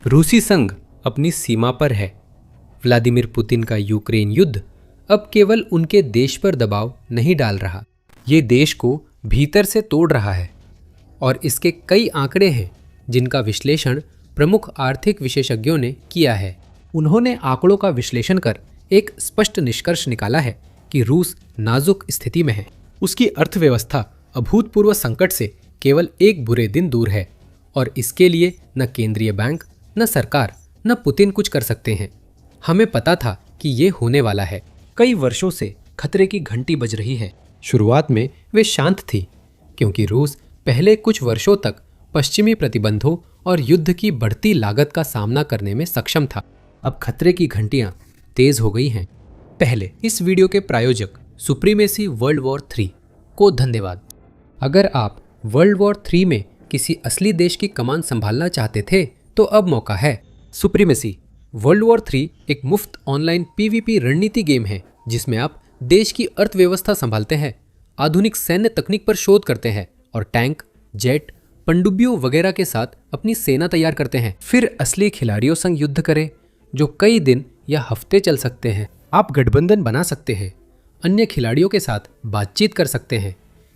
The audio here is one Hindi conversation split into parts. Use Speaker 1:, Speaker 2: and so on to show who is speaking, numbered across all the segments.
Speaker 1: रूसी संघ अपनी सीमा पर है। व्लादिमीर पुतिन का यूक्रेन युद्ध अब केवल उनके देश पर दबाव नहीं डाल रहा, ये देश को भीतर से तोड़ रहा है। और इसके कई आंकड़े हैं जिनका विश्लेषण प्रमुख आर्थिक विशेषज्ञों ने किया है। उन्होंने आंकड़ों का विश्लेषण कर एक स्पष्ट निष्कर्ष निकाला है कि रूस नाजुक स्थिति में है। उसकी अर्थव्यवस्था अभूतपूर्व संकट से केवल एक बुरे दिन दूर है और इसके लिए न केंद्रीय बैंक, न सरकार, न पुतिन कुछ कर सकते हैं। हमें पता था कि ये होने वाला है। कई वर्षों से खतरे की घंटी बज रही है। शुरुआत में वे शांत थी क्योंकि रूस पहले कुछ वर्षों तक पश्चिमी प्रतिबंधों और युद्ध की बढ़ती लागत का सामना करने में सक्षम था। अब खतरे की घंटियां तेज हो गई हैं। पहले इस वीडियो के प्रायोजक सुप्रीमेसी वर्ल्ड वॉर 3 को धन्यवाद। अगर आप वर्ल्ड वॉर 3 में किसी असली देश की कमान संभालना चाहते थे तो अब मौका है। सुप्रीमेसी वर्ल्ड वॉर 3 एक मुफ्त ऑनलाइन पीवीपी रणनीति गेम है जिसमें आप देश की अर्थव्यवस्था संभालते हैं, आधुनिक सैन्य तकनीक पर शोध करते हैं और टैंक, जेट, पनडुब्बियों वगैरह के साथ अपनी सेना तैयार करते हैं। फिर असली खिलाड़ियों संग युद्ध करें जो कई दिन या हफ्ते चल सकते हैं। आप गठबंधन बना सकते हैं, अन्य खिलाड़ियों के साथ बातचीत कर सकते हैं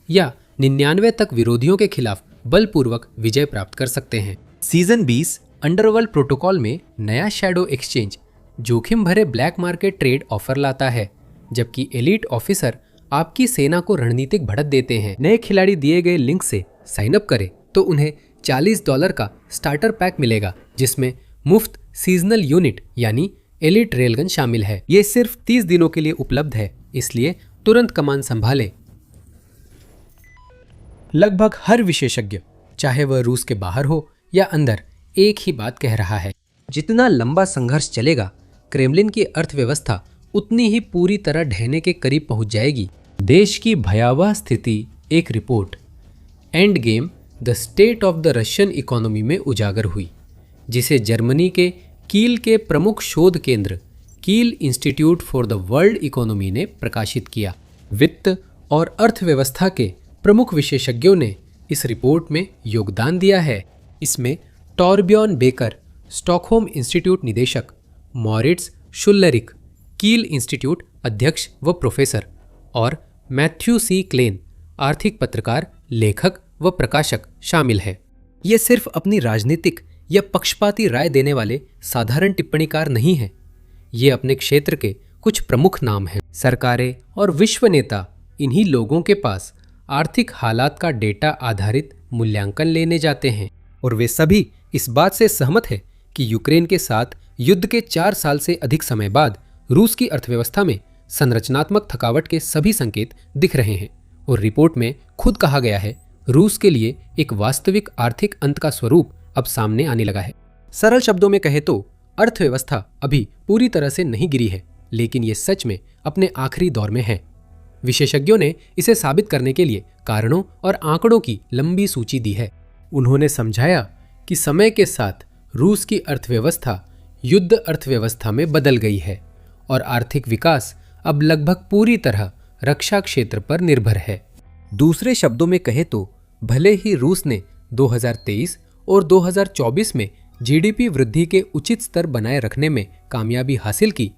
Speaker 1: या 99 तक विरोधियों के खिलाफ बलपूर्वक विजय प्राप्त कर सकते हैं। सीजन 20 अंडरवर्ल्ड प्रोटोकॉल में नया शैडो एक्सचेंज जोखिम भरे ब्लैक मार्केट ट्रेड ऑफर लाता है, जबकि एलीट ऑफिसर आपकी सेना को रणनीतिक बढ़त देते हैं। नए खिलाड़ी दिए गए लिंक से साइन अप करें तो उन्हें $40 का स्टार्टर पैक मिलेगा जिसमें मुफ्त सीजनल यूनिट यानी एलीट रेलगन शामिल है। ये सिर्फ 30 दिनों के लिए उपलब्ध है, इसलिए तुरंत कमान संभालें। लगभग हर विशेषज्ञ, चाहे वह रूस के बाहर हो या अंदर, एक ही बात कह रहा है। जितना लंबा संघर्ष चलेगा, क्रेमलिन की अर्थव्यवस्था उतनी ही पूरी तरह ढहने के करीब पहुंच जाएगी। देश की भयावह स्थिति एक report end game the state of the Russian economy में उजागर हुई, जिसे जर्मनी के कील के प्रमुख शोध केंद्र कील institute for the world economy ने प्रकाशित किया। वित्त और अर्थव्यवस्था के प्रमुख विशेषज्ञों ने इस रिपोर्ट में योगदान दिया है। इसमें टॉरब्jörn बेकर, स्टॉकहोम इंस्टीट्यूट निदेशक, मॉरिट्स शुल्लरिक, कील इंस्टीट्यूट अध्यक्ष व प्रोफेसर, और मैथ्यू सी क्लेन, आर्थिक पत्रकार, लेखक व प्रकाशक शामिल है। ये सिर्फ अपनी राजनीतिक या पक्षपाती राय देने वाले साधारण टिप्पणीकार नहीं हैं। ये अपने क्षेत्र के कुछ प्रमुख नाम हैं। सरकारें और विश्व नेता इन्हीं लोगों के पास आर्थिक हालात का डेटा आधारित मूल्यांकन लेने जाते हैं और वे सभी इस बात से सहमत हैं कि यूक्रेन के साथ युद्ध के 4 साल से अधिक समय बाद रूस की अर्थव्यवस्था में संरचनात्मक थकावट के सभी संकेत दिख रहे हैं। और रिपोर्ट में खुद कहा गया है, रूस के लिए एक वास्तविक आर्थिक अंत का स्वरूप अब सामने आने लगा है। सरल शब्दों में कहे तो अर्थव्यवस्था अभी पूरी तरह से नहीं गिरी है, लेकिन ये सच में अपने आखिरी दौर में है। विशेषज्ञों ने इसे साबित करने के लिए कारणों और आंकड़ों की लंबी सूची दी है। उन्होंने समझाया कि समय के साथ रूस की अर्थव्यवस्था युद्ध अर्थव्यवस्था में बदल गई है और आर्थिक विकास अब लगभग पूरी तरह रक्षा क्षेत्र पर निर्भर है। दूसरे शब्दों में कहे तो भले ही रूस ने 2023 और 2024 में जीडीपी वृद्धि के उचित स्तर बनाए रखने में कामयाबी हासिल की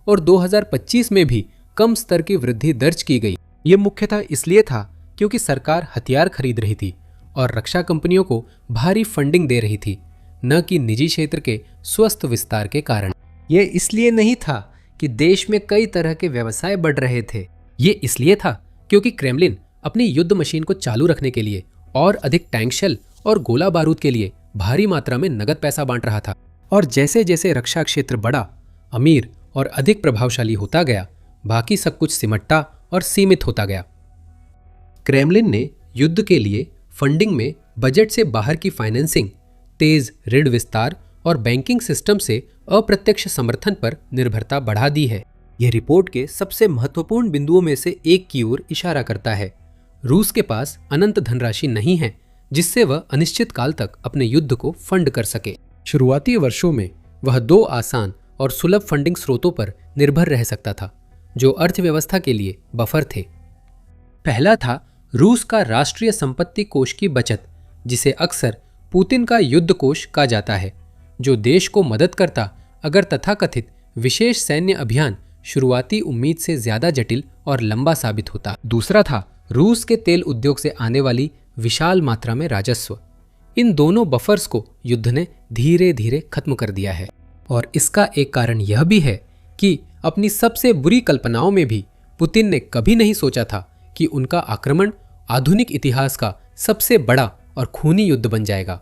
Speaker 1: और 2025 में भी कम स्तर की वृद्धि दर्ज की गई, ये मुख्यतः इसलिए था क्योंकि सरकार हथियार खरीद रही थी और रक्षा कंपनियों को भारी फंडिंग दे रही थी, न कि निजी क्षेत्र के स्वस्थ विस्तार के कारण। ये इसलिए नहीं था कि देश में कई तरह के व्यवसाय बढ़ रहे थे, ये इसलिए था क्योंकि क्रेमलिन अपनी युद्ध मशीन को चालू रखने के लिए और अधिक टैंक शेल और गोला बारूद के लिए भारी मात्रा में नगद पैसा बांट रहा था। और जैसे जैसे रक्षा क्षेत्र बड़ा, अमीर और अधिक प्रभावशाली होता गया, बाकी सब कुछ सिमटता और सीमित होता गया। क्रेमलिन ने युद्ध के लिए फंडिंग में बजट से बाहर की फाइनेंसिंग, तेज ऋण विस्तार और बैंकिंग सिस्टम से अप्रत्यक्ष समर्थन पर निर्भरता बढ़ा दी है। यह रिपोर्ट के सबसे महत्वपूर्ण बिंदुओं में से एक की ओर इशारा करता है। रूस के पास अनंत धनराशि नहीं है जिससे वह अनिश्चित काल तक अपने युद्ध को फंड कर सके। शुरुआती वर्षों में वह 2 आसान और सुलभ फंडिंग स्रोतों पर निर्भर रह सकता था जो अर्थव्यवस्था के लिए बफर थे। पहला था रूस का राष्ट्रीय संपत्ति कोष की बचत, जिसे अक्सर पुतिन का युद्ध कोष कहा जाता है। जो देश को मदद करता अगर तथाकथित विशेष सैन्य अभियान शुरुआती उम्मीद से ज्यादा जटिल और लंबा साबित होता। दूसरा था रूस के तेल उद्योग से आने वाली विशाल मात्रा में राजस्व। इन दोनों बफर्स को युद्ध ने धीरे धीरे खत्म कर दिया है और इसका एक कारण यह भी है कि अपनी सबसे बुरी कल्पनाओं में भी पुतिन ने कभी नहीं सोचा था कि उनका आक्रमण आधुनिक इतिहास का सबसे बड़ा और खूनी युद्ध बन जाएगा,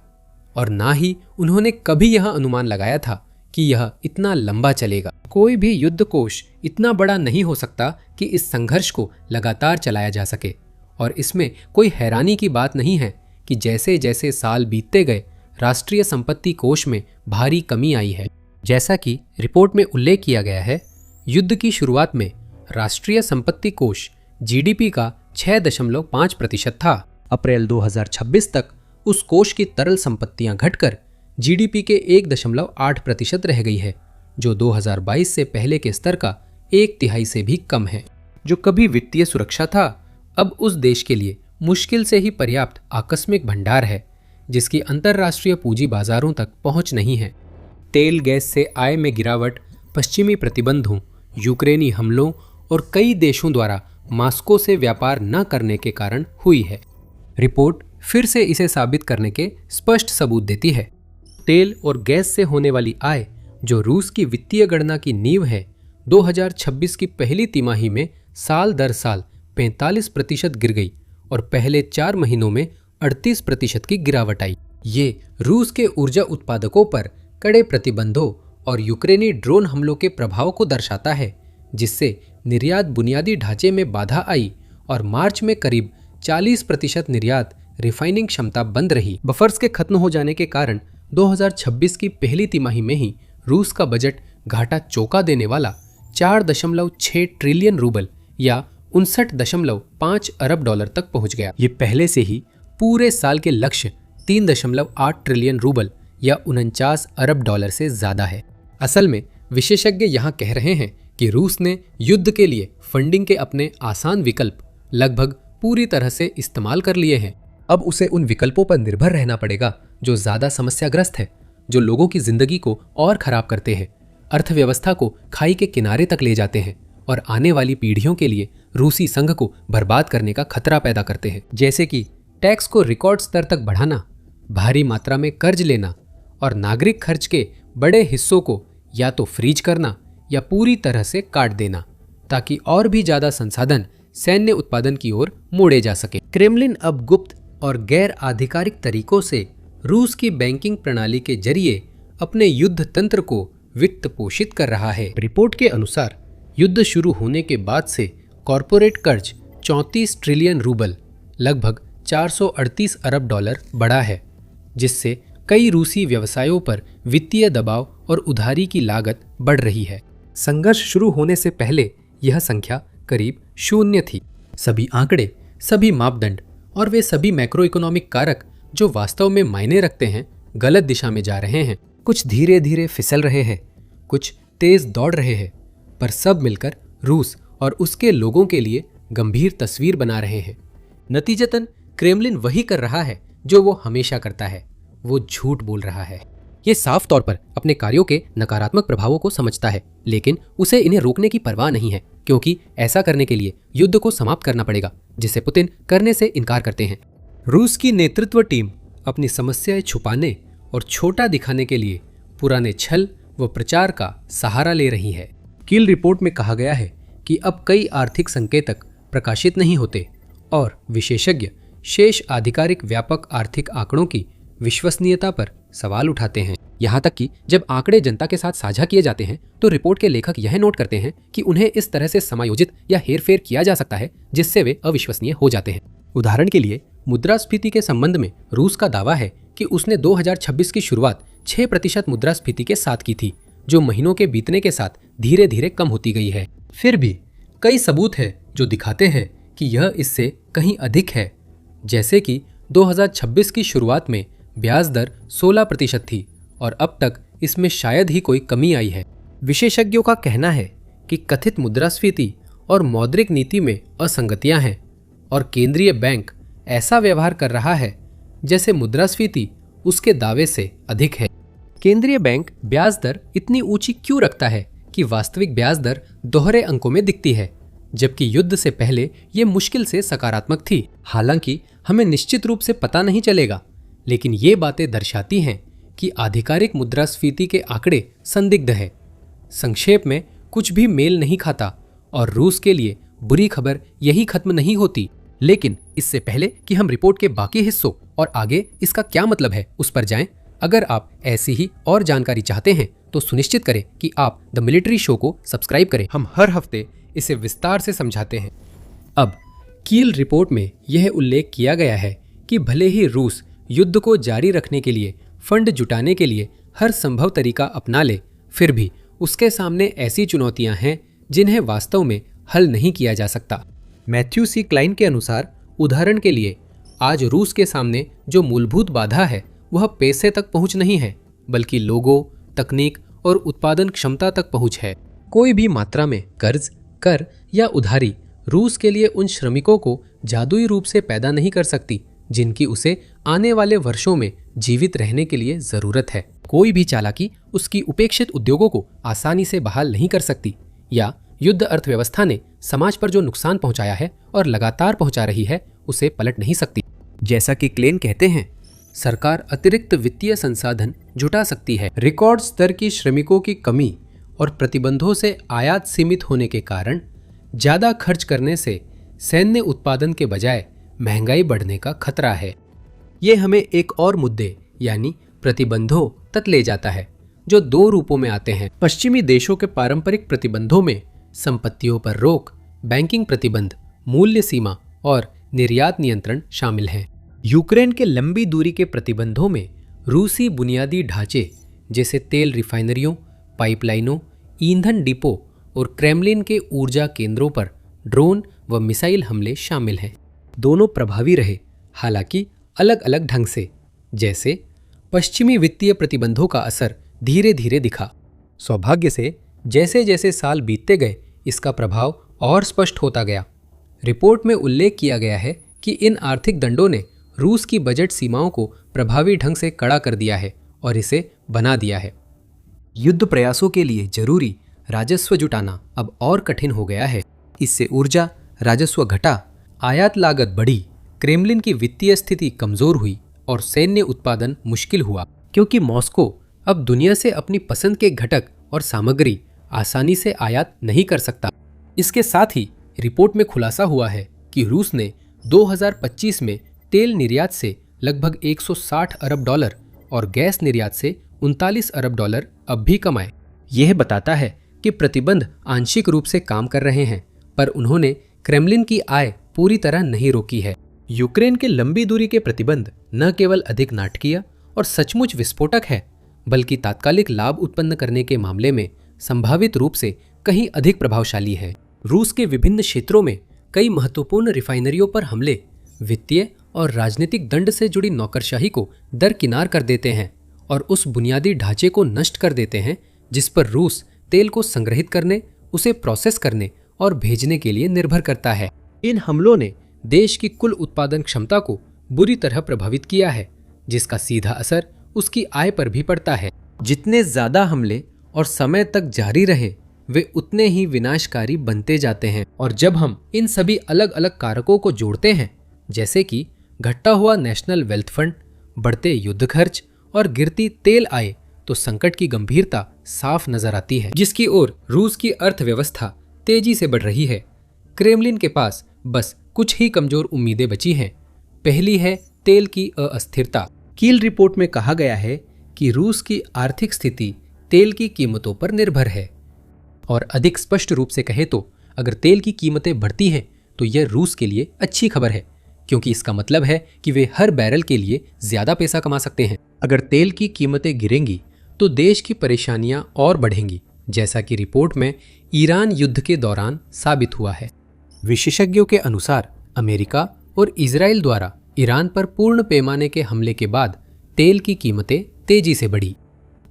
Speaker 1: और ना ही उन्होंने कभी यह अनुमान लगाया था कि यह इतना लंबा चलेगा। कोई भी युद्ध कोष इतना बड़ा नहीं हो सकता कि इस संघर्ष को लगातार चलाया जा सके, और इसमें कोई हैरानी की बात नहीं है कि जैसे जैसे साल बीतते गए राष्ट्रीय संपत्ति कोष में भारी कमी आई है। जैसा कि रिपोर्ट में उल्लेख किया गया है, युद्ध की शुरुआत में राष्ट्रीय संपत्ति कोष जीडीपी का 6.5% था। अप्रैल 2026 तक उस कोष की तरल संपत्तियां घटकर जीडीपी के 1.8% रह गई है, जो 2022 से पहले के स्तर का 1/3 से भी कम है। जो कभी वित्तीय सुरक्षा था, अब उस देश के लिए मुश्किल से ही पर्याप्त आकस्मिक भंडार है, जिसकी अंतर्राष्ट्रीय पूंजी बाजारों तक पहुंच नहीं है। तेल गैस से आय में गिरावट, पश्चिमी प्रतिबंधों, यूक्रेनी हमलों और कई देशों द्वारा मास्को से व्यापार न करने के कारण हुई है। रिपोर्ट फिर से इसे साबित करने के स्पष्ट सबूत देती है। तेल और गैस से होने वाली आय, जो रूस की वित्तीय गणना की नींव है, 2026 की पहली तिमाही में साल दर साल 45% गिर गई और पहले 4 महीनों में 38% की गिरावट आई। ये रूस के ऊर्जा उत्पादकों पर कड़े प्रतिबंधों और यूक्रेनी ड्रोन हमलों के प्रभाव को दर्शाता है, जिससे निर्यात बुनियादी ढांचे में बाधा आई और मार्च में करीब 40% निर्यात रिफाइनिंग क्षमता बंद रही। बफर्स के खत्म हो जाने के कारण 2026 की पहली तिमाही में ही रूस का बजट घाटा चौंका देने वाला 4.6 ट्रिलियन रूबल या 59.5 अरब डॉलर तक पहुंच गया। ये पहले से ही पूरे साल के लक्ष्य 3.8 ट्रिलियन रूबल या 49 अरब डॉलर से ज्यादा है। असल में विशेषज्ञ यहाँ कह रहे हैं कि रूस ने युद्ध के लिए फंडिंग के अपने आसान विकल्प लगभग पूरी तरह से इस्तेमाल कर लिए हैं। अब उसे उन विकल्पों पर निर्भर रहना पड़ेगा जो ज्यादा समस्याग्रस्त है, जो लोगों की जिंदगी को और खराब करते हैं, अर्थव्यवस्था को खाई के किनारे तक ले जाते हैं और आने वाली पीढ़ियों के लिए रूसी संघ को बर्बाद करने का खतरा पैदा करते हैं। जैसे कि टैक्स को रिकॉर्ड स्तर तक बढ़ाना, भारी मात्रा में कर्ज लेना और नागरिक खर्च के बड़े हिस्सों को या तो फ्रीज करना या पूरी तरह से काट देना, ताकि और भी ज्यादा संसाधन सैन्य उत्पादन की ओर मोड़े जा सके। क्रेमलिन अब गुप्त और गैर आधिकारिक तरीकों से रूस की बैंकिंग प्रणाली के जरिए अपने युद्ध तंत्र को वित्त पोषित कर रहा है। रिपोर्ट के अनुसार युद्ध शुरू होने के बाद से कॉरपोरेट कर्ज 34 ट्रिलियन रूबल लगभग 438 अरब डॉलर बढ़ा है, जिससे कई रूसी व्यवसायों पर वित्तीय दबाव और उधारी की लागत बढ़ रही है। संघर्ष शुरू होने से पहले यह संख्या करीब 0 थी। सभी आंकड़े, सभी मापदंड और वे सभी मैक्रो इकोनॉमिक कारक जो वास्तव में मायने रखते हैं, गलत दिशा में जा रहे हैं। कुछ धीरे धीरे फिसल रहे हैं, कुछ तेज दौड़ रहे हैं, पर सब मिलकर रूस और उसके लोगों के लिए गंभीर तस्वीर बना रहे हैं। नतीजतन क्रेमलिन वही कर रहा है जो वो हमेशा करता है, वो झूठ बोल रहा है। ये साफ तौर पर अपने कार्यों के नकारात्मक प्रभावों को समझता है, लेकिन उसे इन्हें रोकने की परवाह नहीं है, क्योंकि ऐसा करने के लिए युद्ध को समाप्त करना पड़ेगा, जिसे पुतिन करने से इनकार करते हैं। रूस की नेतृत्व टीम अपनी समस्याएं छुपाने और छोटा दिखाने के लिए पुराने छल व प्रचार का सहारा ले रही है। कील रिपोर्ट में कहा गया है कि अब कई आर्थिक संकेतक प्रकाशित नहीं होते और विशेषज्ञ शेष आधिकारिक व्यापक आर्थिक आंकड़ों की विश्वसनीयता पर सवाल उठाते हैं। यहाँ तक कि जब आंकड़े जनता के साथ साझा किए जाते हैं तो रिपोर्ट के लेखक यह नोट करते हैं कि उन्हें इस तरह से समायोजित या हेरफेर किया जा सकता है जिससे वे अविश्वसनीय हो जाते हैं। उदाहरण के लिए मुद्रास्फीति के संबंध में रूस का दावा है कि उसने 2026 की शुरुआत 6% मुद्रास्फीति के साथ की थी, जो महीनों के बीतने के साथ धीरे धीरे कम होती गई है। फिर भी कई सबूत है जो दिखाते हैं कि यह इससे कहीं अधिक है। जैसे कि 2026 की शुरुआत में ब्याज दर 16% थी और अब तक इसमें शायद ही कोई कमी आई है। विशेषज्ञों का कहना है कि कथित मुद्रास्फीति और मौद्रिक नीति में असंगतियां हैं और केंद्रीय बैंक ऐसा व्यवहार कर रहा है जैसे मुद्रास्फीति उसके दावे से अधिक है। केंद्रीय बैंक ब्याज दर इतनी ऊंची क्यों रखता है कि वास्तविक ब्याज दर दोहरे अंकों में दिखती है, जबकि युद्ध से पहले ये मुश्किल से सकारात्मक थी। हालांकि हमें निश्चित रूप से पता नहीं चलेगा, लेकिन ये बातें दर्शाती हैं कि आधिकारिक मुद्रास्फीति के आंकड़े संदिग्ध है। संक्षेप में, कुछ भी मेल नहीं खाता और रूस के लिए बुरी खबर यही खत्म नहीं होती। लेकिन इससे पहले कि हम रिपोर्ट के बाकी हिस्सों और आगे इसका क्या मतलब है उस पर जाएं, अगर आप ऐसी ही और जानकारी चाहते हैं तो सुनिश्चित करें कि आप द मिलिट्री शो को सब्सक्राइब करें। हम हर हफ्ते इसे विस्तार से समझाते हैं। अब कील रिपोर्ट में यह उल्लेख किया गया है कि भले ही रूस युद्ध को जारी रखने के लिए फंड जुटाने के लिए हर संभव तरीका अपना ले, फिर भी उसके सामने ऐसी चुनौतियां हैं जिन्हें वास्तव में हल नहीं किया जा सकता। मैथ्यू सी क्लाइन के अनुसार, उदाहरण के लिए, आज रूस के सामने जो मूलभूत बाधा है वह पैसे तक पहुंच नहीं है, बल्कि लोगों, तकनीक और उत्पादन क्षमता तक पहुंच है। कोई भी मात्रा में कर्ज, कर या उधारी रूस के लिए उन श्रमिकों को जादुई रूप से पैदा नहीं कर सकती जिनकी उसे आने वाले वर्षों में जीवित रहने के लिए जरूरत है। कोई भी चालाकी उसकी उपेक्षित उद्योगों को आसानी से बहाल नहीं कर सकती, या युद्ध अर्थव्यवस्था ने समाज पर जो नुकसान पहुंचाया है और लगातार पहुंचा रही है उसे पलट नहीं सकती। जैसा कि क्लेन कहते हैं, सरकार अतिरिक्त वित्तीय संसाधन जुटा सकती है। रिकॉर्ड स्तर की श्रमिकों की कमी और प्रतिबंधों से आयात सीमित होने के कारण ज्यादा खर्च करने से सैन्य उत्पादन के बजाय महंगाई बढ़ने का खतरा है। ये हमें एक और मुद्दे यानी प्रतिबंधों तक ले जाता है, जो दो रूपों में आते हैं। पश्चिमी देशों के पारंपरिक प्रतिबंधों में संपत्तियों पर रोक, बैंकिंग प्रतिबंध, मूल्य सीमा और निर्यात नियंत्रण शामिल हैं। यूक्रेन के लंबी दूरी के प्रतिबंधों में रूसी बुनियादी ढांचे जैसे तेल रिफाइनरियों, पाइपलाइनों, ईंधन डिपो और क्रेमलिन के ऊर्जा केंद्रों पर ड्रोन व मिसाइल हमले शामिल हैं। दोनों प्रभावी रहे, हालांकि अलग अलग ढंग से। जैसे पश्चिमी वित्तीय प्रतिबंधों का असर धीरे धीरे दिखा। सौभाग्य से जैसे जैसे साल बीतते गए इसका प्रभाव और स्पष्ट होता गया। रिपोर्ट में उल्लेख किया गया है कि इन आर्थिक दंडों ने रूस की बजट सीमाओं को प्रभावी ढंग से कड़ा कर दिया है और इसे बना दिया है। युद्ध प्रयासों के लिए जरूरी राजस्व जुटाना अब और कठिन हो गया है। इससे ऊर्जा राजस्व घटा, आयात लागत बढ़ी, क्रेमलिन की वित्तीय स्थिति कमजोर हुई और सैन्य उत्पादन मुश्किल हुआ, क्योंकि मॉस्को अब दुनिया से अपनी पसंद के घटक और सामग्री आसानी से आयात नहीं कर सकता। इसके साथ ही रिपोर्ट में खुलासा हुआ है कि रूस ने 2025 में तेल निर्यात से लगभग 160 अरब डॉलर और गैस निर्यात से 39 अरब डॉलर अब भी कमाए। यह बताता है कि प्रतिबंध आंशिक रूप से काम कर रहे हैं, पर उन्होंने क्रेमलिन की आय पूरी तरह नहीं रोकी है। यूक्रेन के लंबी दूरी के प्रतिबंध न केवल अधिक नाटकीय और सचमुच विस्फोटक है, बल्कि तात्कालिक लाभ उत्पन्न करने के मामले में संभावित रूप से कहीं अधिक प्रभावशाली है। रूस के विभिन्न क्षेत्रों में कई महत्वपूर्ण रिफाइनरियों पर हमले वित्तीय और राजनीतिक दंड से जुड़ी नौकरशाही को दरकिनार कर देते हैं और उस बुनियादी ढांचे को नष्ट कर देते हैं जिस पर रूस तेल को संग्रहित करने, उसे प्रोसेस करने और भेजने के लिए निर्भर करता है। इन हमलों ने देश की कुल उत्पादन क्षमता को बुरी तरह प्रभावित किया है, जिसका सीधा असर उसकी आय पर भी पड़ता है। जितने ज्यादा हमले और समय तक जारी रहे, वे उतने ही विनाशकारी बनते जाते हैं। और जब हम इन सभी अलग अलग कारकों को जोड़ते हैं, जैसे कि घटता हुआ नेशनल वेल्थ फंड, बढ़ते युद्ध खर्च और गिरती तेल आय, तो संकट की गंभीरता साफ नजर आती है, जिसकी ओर रूस की अर्थव्यवस्था तेजी से बढ़ रही है। क्रेमलिन के पास बस कुछ ही कमजोर उम्मीदें बची हैं। पहली है तेल की अस्थिरता। कील रिपोर्ट में कहा गया है कि रूस की आर्थिक स्थिति तेल की कीमतों पर निर्भर है, और अधिक स्पष्ट रूप से कहे तो अगर तेल की कीमतें बढ़ती हैं तो यह रूस के लिए अच्छी खबर है, क्योंकि इसका मतलब है कि वे हर बैरल के लिए ज्यादा पैसा कमा सकते हैं। अगर तेल की कीमतें गिरेंगी तो देश की परेशानियां और बढ़ेंगी, जैसा कि रिपोर्ट में ईरान युद्ध के दौरान साबित हुआ है। विशेषज्ञों के अनुसार अमेरिका और इजराइल द्वारा ईरान पर पूर्ण पैमाने के हमले के बाद तेल की कीमतें तेजी से बढ़ी।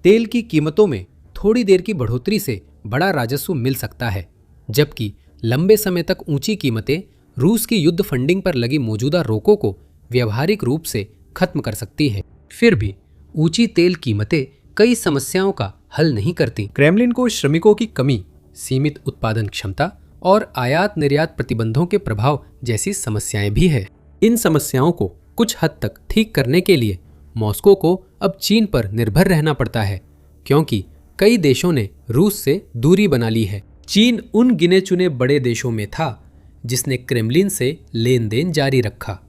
Speaker 1: तेल की कीमतों में थोड़ी देर की बढ़ोतरी से बड़ा राजस्व मिल सकता है, जबकि लंबे समय तक ऊंची कीमतें रूस की युद्ध फंडिंग पर लगी मौजूदा रोकों को व्यावहारिक रूप से खत्म कर सकती है। फिर भी ऊंची तेल कीमतें कई समस्याओं का हल नहीं करती। क्रेमलिन को श्रमिकों की कमी, सीमित उत्पादन क्षमता और आयात निर्यात प्रतिबंधों के प्रभाव जैसी समस्याएं भी है। इन समस्याओं को कुछ हद तक ठीक करने के लिए मॉस्को को अब चीन पर निर्भर रहना पड़ता है, क्योंकि कई देशों ने रूस से दूरी बना ली है। चीन उन गिने चुने बड़े देशों में था जिसने क्रेमलिन से लेन देन जारी रखा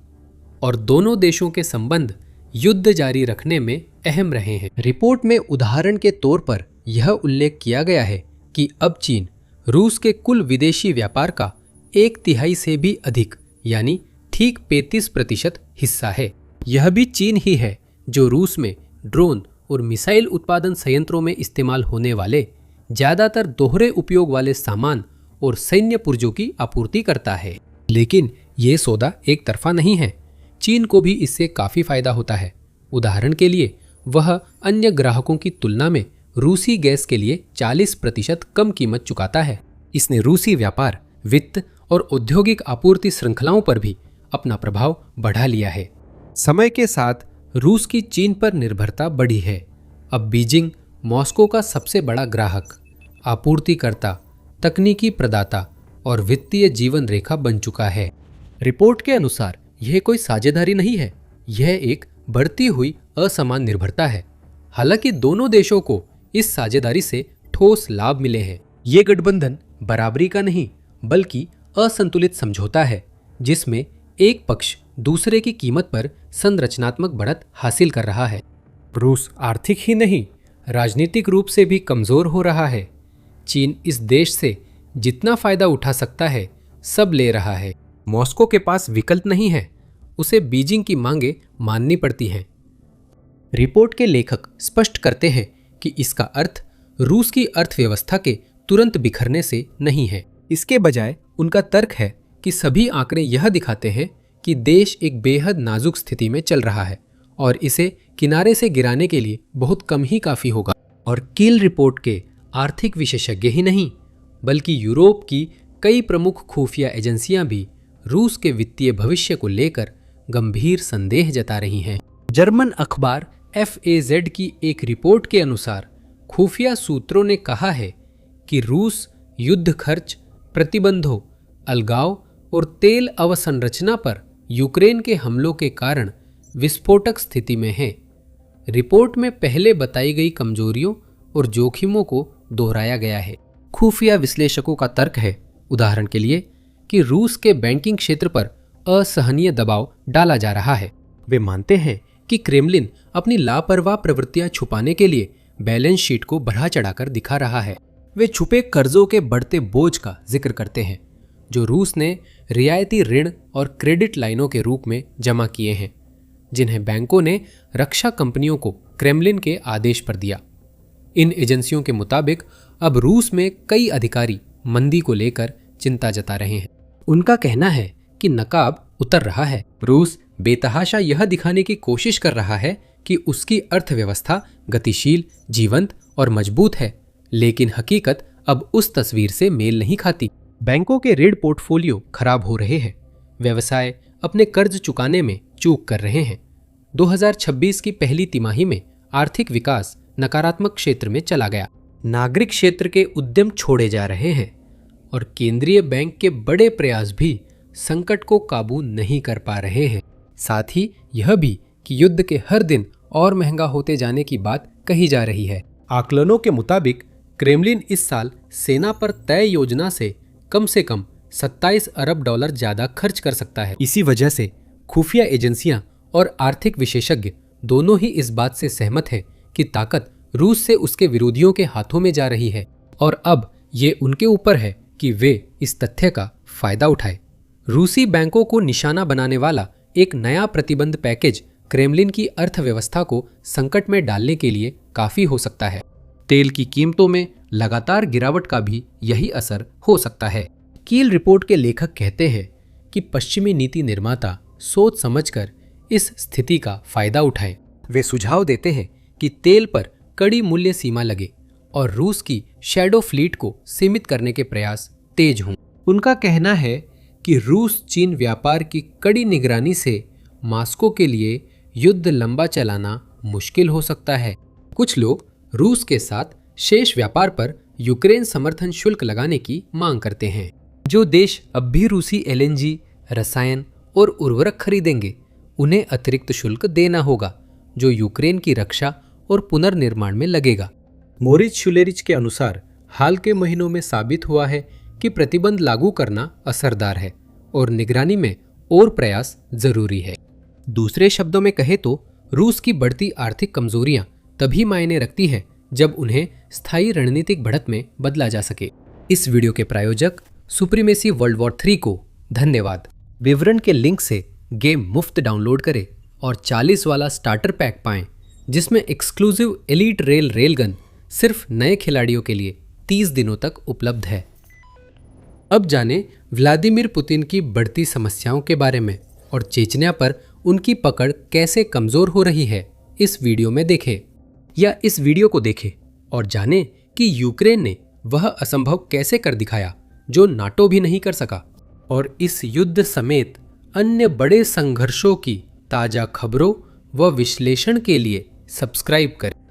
Speaker 1: और दोनों देशों के संबंध युद्ध जारी रखने में अहम रहे हैं। रिपोर्ट में उदाहरण के तौर पर यह उल्लेख किया गया है कि अब चीन रूस के कुल विदेशी व्यापार का 1/3 से भी अधिक यानी ठीक 35% हिस्सा है। यह भी चीन ही है जो रूस में ड्रोन और मिसाइल उत्पादन संयंत्रों में इस्तेमाल होने वाले ज्यादातर दोहरे उपयोग वाले सामान और सैन्य पुर्जों की आपूर्ति करता है। लेकिन ये सौदा एक तरफा नहीं है, चीन को भी इससे काफी फायदा होता है। उदाहरण के लिए वह अन्य ग्राहकों की तुलना में रूसी गैस के लिए 40% कम कीमत चुकाता है। इसने रूसी व्यापार, वित्त और औद्योगिक आपूर्ति श्रृंखलाओं पर भी अपना प्रभाव बढ़ा लिया है। समय के साथ रूस की चीन पर निर्भरता बढ़ी है। अब बीजिंग मॉस्को का सबसे बड़ा ग्राहक, आपूर्तिकर्ता, तकनीकी प्रदाता और वित्तीय जीवन रेखा बन चुका है। रिपोर्ट के अनुसार यह कोई साझेदारी नहीं है, यह एक बढ़ती हुई असमान निर्भरता है। हालांकि दोनों देशों को इस साझेदारी से ठोस लाभ मिले हैं। ये गठबंधन बराबरी का नहीं बल्कि असंतुलित समझौता है, जिसमें एक पक्ष दूसरे की कीमत पर संरचनात्मक बढ़त हासिल कर रहा है। रूस आर्थिक ही नहीं, राजनीतिक रूप से भी कमजोर हो रहा है। चीन इस देश से जितना फायदा उठा सकता है सब ले रहा है। मॉस्को के पास विकल्प नहीं है, उसे बीजिंग की मांगें माननी पड़ती हैं। रिपोर्ट के लेखक स्पष्ट करते हैं कि इसका अर्थ रूस की अर्थव्यवस्था के तुरंत बिखरने से नहीं है। इसके बजाय उनका तर्क है कि सभी आंकड़े यह दिखाते हैं कि देश एक बेहद नाजुक स्थिति में चल रहा है और इसे किनारे से गिराने के लिए बहुत कम ही काफी होगा। और कील रिपोर्ट के आर्थिक विशेषज्ञ ही नहीं बल्कि यूरोप की कई प्रमुख खुफिया एजेंसियां भी रूस के वित्तीय भविष्य को लेकर गंभीर संदेह जता रही हैं। जर्मन अखबार FAZ की एक रिपोर्ट के अनुसार खुफिया सूत्रों ने कहा है कि रूस युद्ध खर्च, प्रतिबंधों, अलगाव और तेल अवसंरचना पर यूक्रेन के हमलों के कारण विस्फोटक स्थिति में है। रिपोर्ट में पहले बताई गई कमजोरियों और जोखिमों को दोहराया गया है। खुफिया विश्लेषकों का तर्क है, उदाहरण के लिए, कि रूस के बैंकिंग क्षेत्र पर असहनीय दबाव डाला जा रहा है। वे मानते हैं कि क्रेमलिन अपनी लापरवाह प्रवृत्तियां छुपाने के लिए बैलेंस शीट को बढ़ा चढ़ाकर दिखा रहा है। वे छुपे कर्जों के बढ़ते बोझ का जिक्र करते हैं जो रूस ने रियायती ऋण और क्रेडिट लाइनों के रूप में जमा किए हैं, जिन्हें बैंकों ने रक्षा कंपनियों को क्रेमलिन के आदेश पर दिया। इन एजेंसियों के मुताबिक अब रूस में कई अधिकारी मंदी को लेकर चिंता जता रहे हैं। उनका कहना है कि नकाब उतर रहा है। रूस बेतहाशा यह दिखाने की कोशिश कर रहा है कि उसकी अर्थव्यवस्था गतिशील, जीवंत और मजबूत है, लेकिन हकीकत अब उस तस्वीर से मेल नहीं खाती। बैंकों के ऋण पोर्टफोलियो खराब हो रहे हैं, व्यवसाय अपने कर्ज चुकाने में चूक कर रहे हैं। 2026 की पहली तिमाही में आर्थिक विकास नकारात्मक क्षेत्र में चला गया। नागरिक क्षेत्र के उद्यम छोड़े जा रहे हैं और केंद्रीय बैंक के बड़े प्रयास भी संकट को काबू नहीं कर पा रहे हैं। साथ ही यह भी कि युद्ध के हर दिन और महंगा होते जाने की बात कही जा रही है। आकलनों के मुताबिक क्रेमलिन इस साल सेना पर तय योजना से कम 27 अरब डॉलर ज्यादा खर्च कर सकता है। इसी वजह से खुफिया एजेंसियां और आर्थिक विशेषज्ञ दोनों ही इस बात से सहमत हैं कि ताकत रूस से उसके विरोधियों के हाथों में जा रही है और अब ये उनके ऊपर है कि वे इस तथ्य का फायदा उठाए। रूसी बैंकों को निशाना बनाने वाला एक नया प्रतिबंध पैकेज क्रेमलिन की अर्थव्यवस्था को संकट में डालने के लिए काफी हो सकता है। तेल की कीमतों में लगातार गिरावट का भी यही असर हो सकता है। कील रिपोर्ट के लेखक कहते हैं कि पश्चिमी नीति निर्माता सोच समझकर इस स्थिति का फायदा उठाएं। वे सुझाव देते हैं कि तेल पर कड़ी मूल्य सीमा लगे और रूस की शैडो फ्लीट को सीमित करने के प्रयास तेज हों। उनका कहना है कि रूस चीन व्यापार की कड़ी निगरानी से मॉस्को के लिए युद्ध लंबा चलाना मुश्किल हो सकता है। कुछ लोग रूस के साथ शेष व्यापार पर यूक्रेन समर्थन शुल्क लगाने की मांग करते हैं। जो देश अब भी रूसी एलएनजी, रसायन और उर्वरक खरीदेंगे, उन्हें अतिरिक्त शुल्क देना होगा, जो यूक्रेन की रक्षा और पुनर्निर्माण में लगेगा। मोरिस शुलेरिच के अनुसार हाल के महीनों में साबित हुआ है कि प्रतिबंध लागू करना असरदार है और निगरानी में और प्रयास जरूरी है। दूसरे शब्दों में कहे तो रूस की बढ़ती आर्थिक कमजोरियां तभी मायने रखती है जब उन्हें स्थायी रणनीतिक बढ़त में बदला जा सके। इस वीडियो के प्रायोजक सुप्रीमेसी वर्ल्ड वॉर 3 को धन्यवाद। विवरण के लिंक से गेम मुफ्त डाउनलोड करें और 40 वाला स्टार्टर पैक पाएं, जिसमें एक्सक्लूसिव एलीट रेलगन सिर्फ नए खिलाड़ियों के लिए 30 दिनों तक उपलब्ध है। अब जानें व्लादिमीर पुतिन की बढ़ती समस्याओं के बारे में और चेचन्या पर उनकी पकड़ कैसे कमजोर हो रही है। इस वीडियो में देखें या इस वीडियो को देखें और जानें कि यूक्रेन ने वह असंभव कैसे कर दिखाया जो नाटो भी नहीं कर सका। और इस युद्ध समेत अन्य बड़े संघर्षों की ताजा खबरों व विश्लेषण के लिए सब्सक्राइब करें।